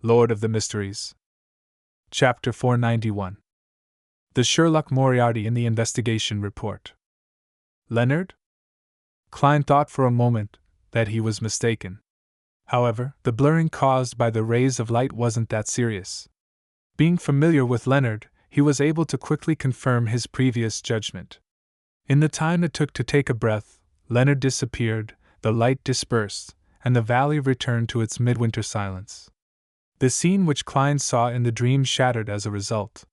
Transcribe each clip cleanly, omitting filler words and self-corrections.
Lord of the Mysteries. Chapter 491. The Sherlock Moriarty in the Investigation Report. Leonard? Klein thought for a moment that he was mistaken. However, the blurring caused by the rays of light wasn't that serious. Being familiar with Leonard, he was able to quickly confirm his previous judgment. In the time it took to take a breath, Leonard disappeared, the light dispersed, and the valley returned to its midwinter silence. The scene which Klein saw in the dream shattered as a result.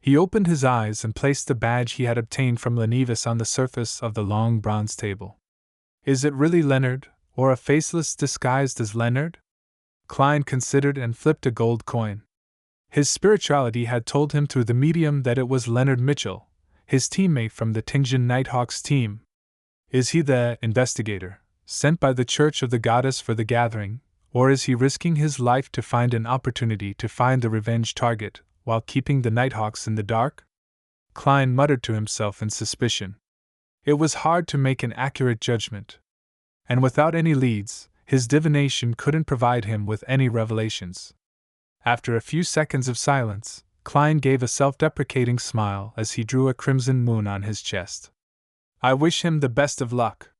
He opened his eyes and placed the badge he had obtained from Lenevis on the surface of the long bronze table. Is it really Leonard, or a faceless disguised as Leonard? Klein considered and flipped a gold coin. His spirituality had told him through the medium that it was Leonard Mitchell, his teammate from the Tingjin Nighthawks team. Is he the investigator, sent by the Church of the Goddess for the gathering, or is he risking his life to find an opportunity to find the revenge target, while keeping the Nighthawks in the dark? Klein muttered to himself in suspicion. It was hard to make an accurate judgment. And without any leads, his divination couldn't provide him with any revelations. After a few seconds of silence, Klein gave a self-deprecating smile as he drew a crimson moon on his chest. I wish him the best of luck.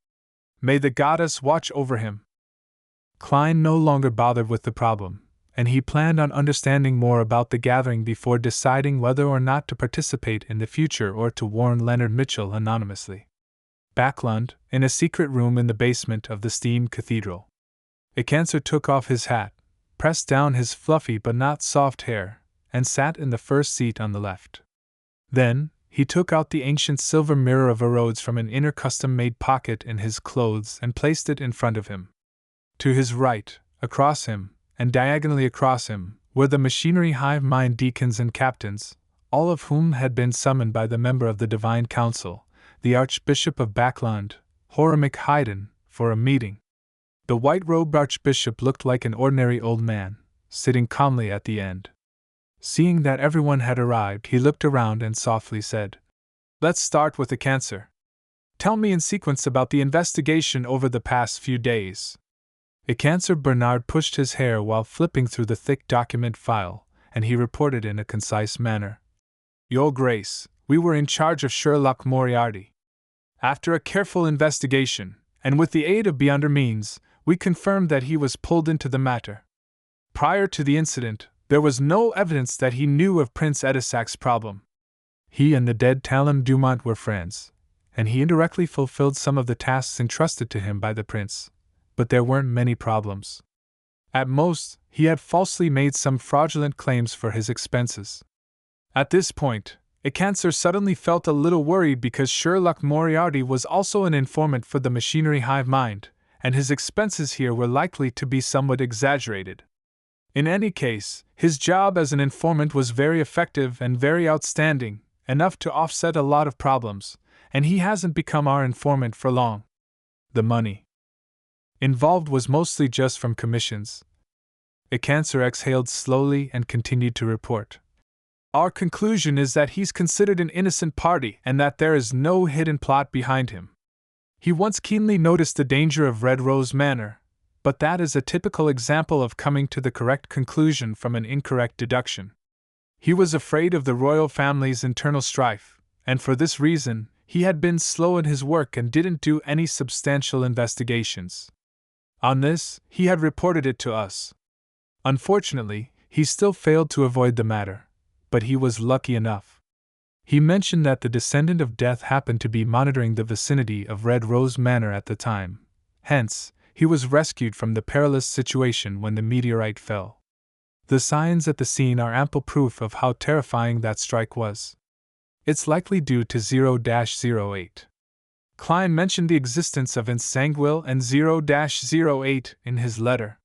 May the goddess watch over him. Klein no longer bothered with the problem, and he planned on understanding more about the gathering before deciding whether or not to participate in the future or to warn Leonard Mitchell anonymously. Backlund, in a secret room in the basement of the steam cathedral. Ekanser took off his hat, pressed down his fluffy but not soft hair, and sat in the first seat on the left. Then, he took out the ancient silver mirror of Erodes from an inner custom-made pocket in his clothes and placed it in front of him. To his right, across him, and diagonally across him, were the machinery hive mind deacons and captains, all of whom had been summoned by the member of the Divine Council, the Archbishop of Backlund, Horemheb Haydn, for a meeting. The white-robed archbishop looked like an ordinary old man, sitting calmly at the end. Seeing that everyone had arrived, he looked around and softly said, Let's start with Ekanser. Tell me in sequence about the investigation over the past few days. Ekanser Bernard pushed his hair while flipping through the thick document file, and he reported in a concise manner. Your Grace, we were in charge of Sherlock Moriarty. After a careful investigation, and with the aid of Beyonder Means, we confirmed that he was pulled into the matter. Prior to the incident, there was no evidence that he knew of Prince Edisac's problem. He and the dead Talon Dumont were friends, and he indirectly fulfilled some of the tasks entrusted to him by the prince, but there weren't many problems. At most, he had falsely made some fraudulent claims for his expenses. At this point, Ekanser suddenly felt a little worried because Sherlock Moriarty was also an informant for the machinery hive mind, and his expenses here were likely to be somewhat exaggerated. In any case, his job as an informant was very effective and very outstanding, enough to offset a lot of problems, and he hasn't become our informant for long. The money involved was mostly just from commissions. Ekanser exhaled slowly and continued to report. Our conclusion is that he's considered an innocent party and that there is no hidden plot behind him. He once keenly noticed the danger of Red Rose Manor, but that is a typical example of coming to the correct conclusion from an incorrect deduction. He was afraid of the royal family's internal strife, and for this reason, he had been slow in his work and didn't do any substantial investigations. On this, he had reported it to us. Unfortunately, he still failed to avoid the matter, but he was lucky enough. He mentioned that the descendant of death happened to be monitoring the vicinity of Red Rose Manor at the time. Hence, he was rescued from the perilous situation when the meteorite fell. The signs at the scene are ample proof of how terrifying that strike was. It's likely due to 0-08. Klein mentioned the existence of Ensanguil and 0-08 in his letter.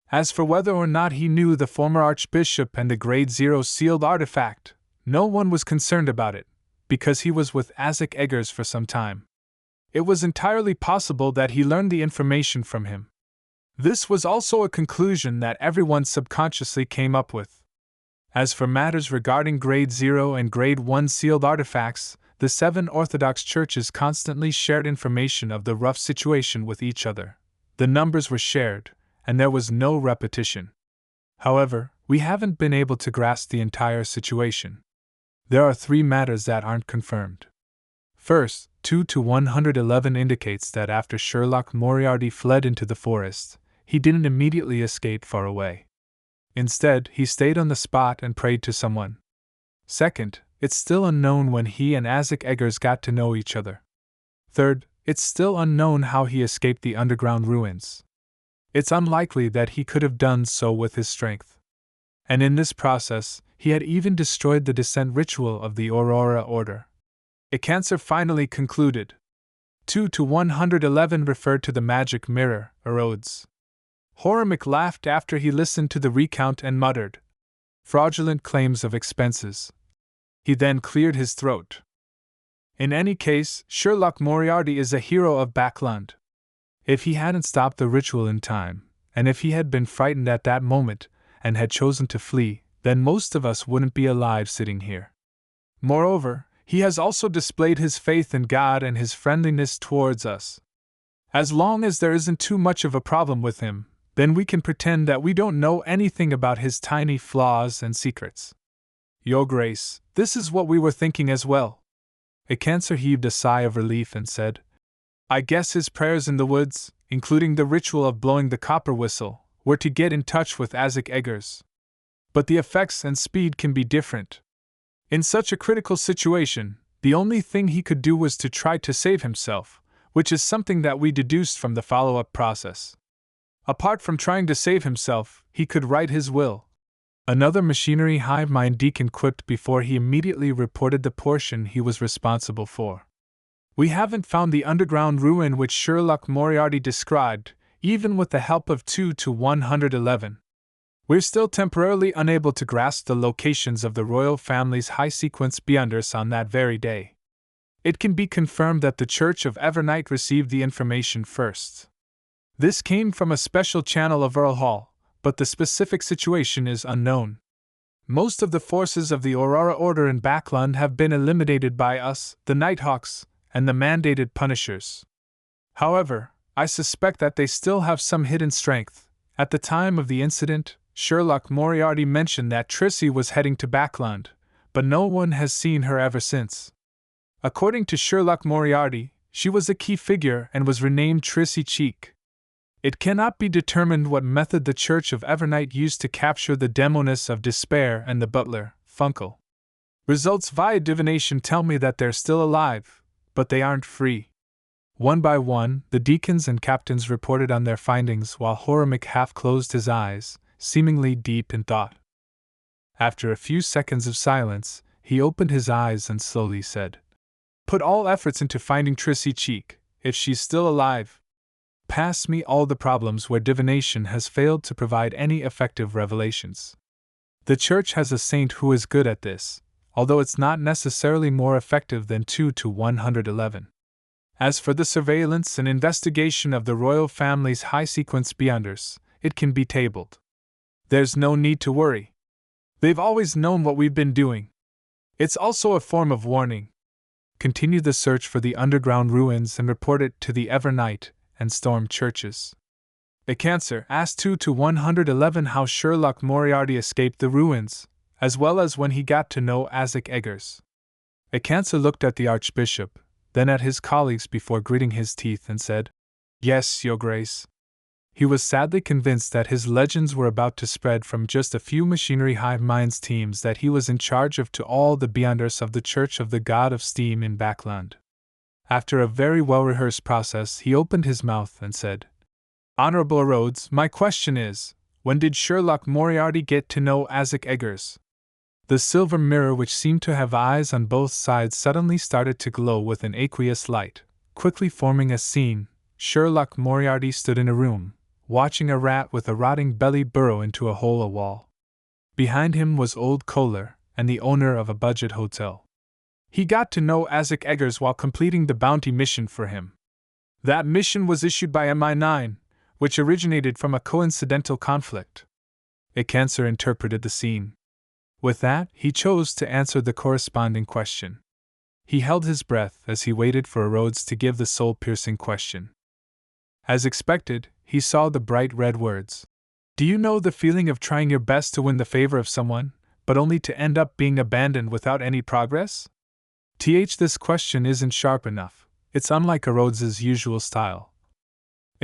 As for whether or not he knew the former archbishop and the Grade 0 sealed artifact, no one was concerned about it, because he was with Isaac Eggers for some time. It was entirely possible that he learned the information from him. This was also a conclusion that everyone subconsciously came up with. As for matters regarding Grade 0 and Grade 1 sealed artifacts, the 7 Orthodox churches constantly shared information of the rough situation with each other. The numbers were shared, and there was no repetition. However, we haven't been able to grasp the entire situation. There are 3 matters that aren't confirmed. First, 2 to 111 indicates that after Sherlock Moriarty fled into the forest, he didn't immediately escape far away. Instead, he stayed on the spot and prayed to someone. Second, it's still unknown when he and Isaac Eggers got to know each other. Third, it's still unknown how he escaped the underground ruins. It's unlikely that he could have done so with his strength. And in this process, he had even destroyed the descent ritual of the Aurora Order. A cancer finally concluded. 2 to 111 referred to the magic mirror, Rhodes. Horimic laughed after he listened to the recount and muttered, "Fraudulent claims of expenses." He then cleared his throat. In any case, Sherlock Moriarty is a hero of Backland. If he hadn't stopped the ritual in time, and if he had been frightened at that moment, and had chosen to flee, then most of us wouldn't be alive sitting here. Moreover, he has also displayed his faith in God and his friendliness towards us. As long as there isn't too much of a problem with him, then we can pretend that we don't know anything about his tiny flaws and secrets. Your Grace, this is what we were thinking as well. A cancer heaved a sigh of relief and said, "I guess his prayers in the woods, including the ritual of blowing the copper whistle, were to get in touch with Isaac Eggers. But the effects and speed can be different. In such a critical situation, the only thing he could do was to try to save himself, which is something that we deduced from the follow-up process. Apart from trying to save himself, he could write his will." Another machinery hive mind deacon quipped before he immediately reported the portion he was responsible for. "We haven't found the underground ruin which Sherlock Moriarty described, even with the help of 2 to 111. We're still temporarily unable to grasp the locations of the royal family's high-sequence beyonders on that very day. It can be confirmed that the Church of Evernight received the information first. This came from a special channel of Earl Hall, but the specific situation is unknown. Most of the forces of the Aurora Order in Backland have been eliminated by us, the Nighthawks, and the mandated Punishers. However, I suspect that they still have some hidden strength. At the time of the incident, Sherlock Moriarty mentioned that Trissy was heading to Backland, but no one has seen her ever since. According to Sherlock Moriarty, she was a key figure and was renamed Trissy Cheek. It cannot be determined what method the Church of Evernight used to capture the Demoness of Despair and the butler, Funkel. Results via divination tell me that they're still alive, but they aren't free." One by one, the deacons and captains reported on their findings while Horimic half closed his eyes, seemingly deep in thought. After a few seconds of silence, he opened his eyes and slowly said, "Put all efforts into finding Trissy Cheek, if she's still alive. Pass me all the problems where divination has failed to provide any effective revelations. The Church has a saint who is good at this, although it's not necessarily more effective than 2 to 111. As for the surveillance and investigation of the royal family's high-sequence beyonders, it can be tabled. There's no need to worry. They've always known what we've been doing. It's also a form of warning. Continue the search for the underground ruins and report it to the Evernight and Storm churches." A cancer asked 2 to 111 how Sherlock Moriarty escaped the ruins, as well as when he got to know Isaac Eggers. A cancer looked at the Archbishop, then at his colleagues before gritting his teeth and said, "Yes, Your Grace." He was sadly convinced that his legends were about to spread from just a few machinery hive minds teams that he was in charge of to all the beyonders of the Church of the God of Steam in Backland. After a very well-rehearsed process, he opened his mouth and said, "Honorable Rhodes, my question is, when did Sherlock Moriarty get to know Isaac Eggers?" The silver mirror, which seemed to have eyes on both sides, suddenly started to glow with an aqueous light. Quickly forming a scene, Sherlock Moriarty stood in a room, watching a rat with a rotting belly burrow into a hole in the wall. Behind him was old Kohler, and the owner of a budget hotel. He got to know Isaac Eggers while completing the bounty mission for him. That mission was issued by MI9, which originated from a coincidental conflict. A cancer interpreted the scene. With that, he chose to answer the corresponding question. He held his breath as he waited for Rhodes to give the soul-piercing question. As expected, he saw the bright red words. Do you know the feeling of trying your best to win the favor of someone, but only to end up being abandoned without any progress? This question isn't sharp enough. It's unlike Rhodes's usual style.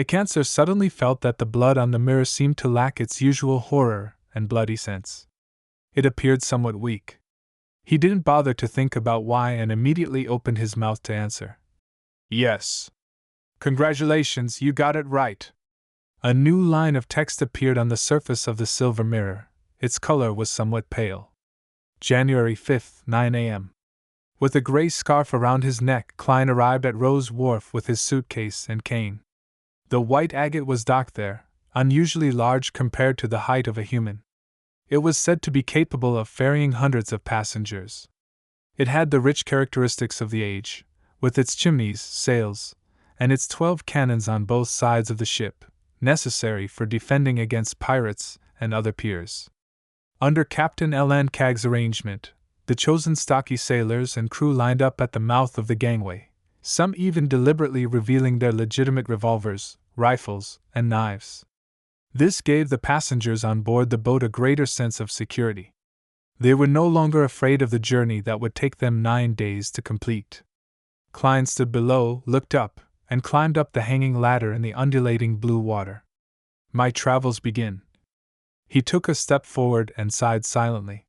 Cancer suddenly felt that the blood on the mirror seemed to lack its usual horror and bloody sense. It appeared somewhat weak. He didn't bother to think about why and immediately opened his mouth to answer. Yes. Congratulations, you got it right. A new line of text appeared on the surface of the silver mirror. Its color was somewhat pale. January 5th, 9 a.m. With a gray scarf around his neck, Klein arrived at Rose Wharf with his suitcase and cane. The white agate was docked there, unusually large compared to the height of a human. It was said to be capable of ferrying hundreds of passengers. It had the rich characteristics of the age, with its chimneys, sails, and its 12 cannons on both sides of the ship, necessary for defending against pirates and other piers. Under Captain L.N. Cagg's arrangement, the chosen stocky sailors and crew lined up at the mouth of the gangway, some even deliberately revealing their legitimate revolvers, rifles, and knives. This gave the passengers on board the boat a greater sense of security. They were no longer afraid of the journey that would take them 9 days to complete. Klein stood below, looked up, and climbed up the hanging ladder in the undulating blue water. My travels begin. He took a step forward and sighed silently.